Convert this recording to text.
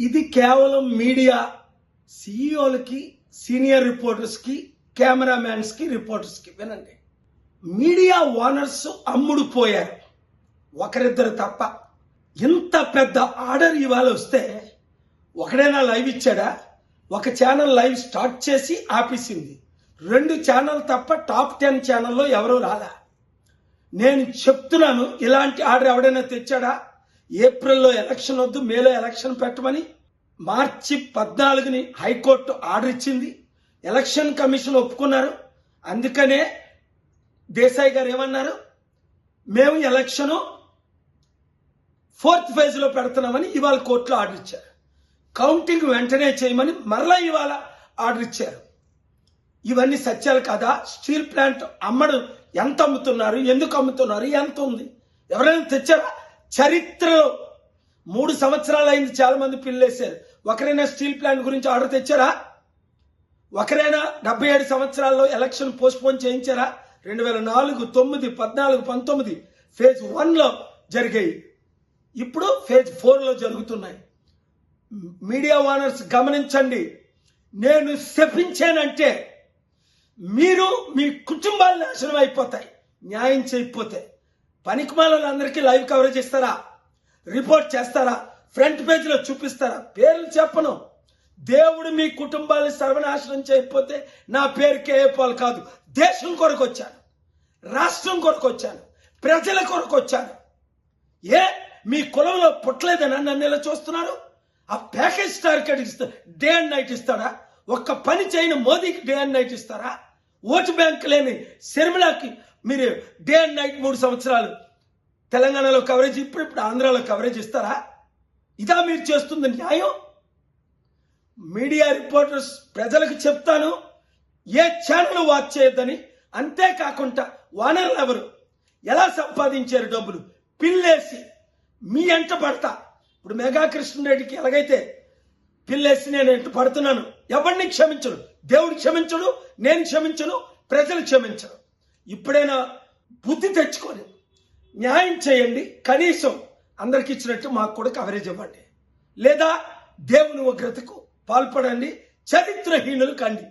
ఇది కేవలం media సీఈఓలకి, senior రిపోర్టర్స్కి, కెమెరామ్యాన్స్కి, రిపోర్టర్స్కి. వినండి, మీడియా ఓనర్స్ అమ్ముడు పోయారు, ఒకరిద్దరు తప్ప. ఇంత పెద్ద ఆర్డర్ ఇవాళ వస్తే ఒకడైనా లైవ్ ఇచ్చాడా? ఒక ఛానల్ లైవ్ స్టార్ట్ చేసి ఆపేసింది. 2 ఛానల్ తప్ప టాప్ 10 ఛానల్లో ఎవరూ రాలా. నేను చెప్తున్నాను, ఇలాంటి ఆర్డర్ ఎవడైనా తెచ్చాడా? ఏప్రిల్లో ఎలక్షన్ వద్దు, మేలో ఎలక్షన్ పెట్టమని మార్చి 14ని హైకోర్టు ఆర్డర్ ఇచ్చింది. ఎలక్షన్ కమిషన్ ఒప్పుకున్నారు. అందుకనే దేశాయ్ గారు ఏమన్నారు, మేము ఎలక్షన్ 4th ఫేజ్లో పెడుతున్నామని ఇవాళ కోర్టులో ఆర్డర్ ఇచ్చారు. కౌంటింగ్ వెంటనే చేయమని మరలా ఇవాళ ఆర్డర్ ఇచ్చారు. ఇవన్నీ సత్యాలు కదా? స్టీల్ ప్లాంట్ అమ్మడం ఎంత అమ్ముతున్నారు, ఎందుకు అమ్ముతున్నారు, ఎంత ఉంది, ఎవరైనా తెచ్చారా? చరిత్రలో 3 సంవత్సరాలు అయింది, చాలా మంది పిల్లేశారు. ఒకరైనా స్టీల్ ప్లాంట్ గురించి ఆర్డర్ తెచ్చారా? ఒకరైనా 77 సంవత్సరాల్లో ఎలక్షన్ పోస్ట్పోన్ చేయించారా? 2004, 9, 14, 19 ఫేజ్ 1లో జరిగాయి. ఇప్పుడు ఫేజ్ 4లో జరుగుతున్నాయి. మీడియా ఓనర్స్ గమనించండి, నేను శపించానంటే మీరు మీ కుటుంబాలు నాశనం అయిపోతాయి న్యాయం చేయకపోతే. పనికిమాలందరికీ లైవ్ కవరేజ్ ఇస్తారా? రిపోర్ట్ చేస్తారా? ఫ్రంట్ పేజీలో చూపిస్తారా? పేర్లు చెప్పను. దేవుడు మీ కుటుంబాన్ని సర్వనాశనం చేయకపోతే నా పేరు కేఏపాల్ కాదు. దేశం కొరకు వచ్చాను, రాష్ట్రం కొరకు వచ్చాను, ప్రజల కొరకు వచ్చాను. ఏ మీ కులంలో పుట్టలేదని నన్ను ఇలా చూస్తున్నారు? ఆ ప్యాకేజ్ టార్గెట్ ఇస్తా, డే అండ్ నైట్ ఇస్తాడా? ఒక్క పని చేయని మోదీకి డే అండ్ నైట్ ఇస్తారా? ఓటు బ్యాంక్ లేని శర్మిలాకి మీరు డే అండ్ నైట్ 3 సంవత్సరాలు తెలంగాణలో కవరేజ్, ఇప్పుడు ఆంధ్రాలో కవరేజ్ ఇస్తారా? ఇదా మీరు చేస్తుంది న్యాయం? మీడియా రిపోర్టర్స్ ప్రజలకు చెప్తాను, ఏ ఛానల్ వాచ్ చేయొద్దని. అంతేకాకుండా ఓనర్లు ఎవరు, ఎలా సంపాదించారు డబ్బులు, పిల్లేసి మీ ఎంట పడతా. ఇప్పుడు మెగా కృష్ణారెడ్డికి ఎలాగైతే పిల్లేసి నేను ఎంట పడుతున్నాను, ఎవరిని క్షమించను, దేవుడు క్షమించడు, నేను క్షమించను, ప్రజలు క్షమించను. ఇప్పుడైనా బుద్ధి తెచ్చుకొని న్యాయం చేయండి. కనీసం అందరికి ఇచ్చినట్టు మాకు కూడా కవరేజ్ ఇవ్వండి, లేదా దేవుని ఉగ్రతకు పాల్పడండి. చరిత్రహీనులు కండి.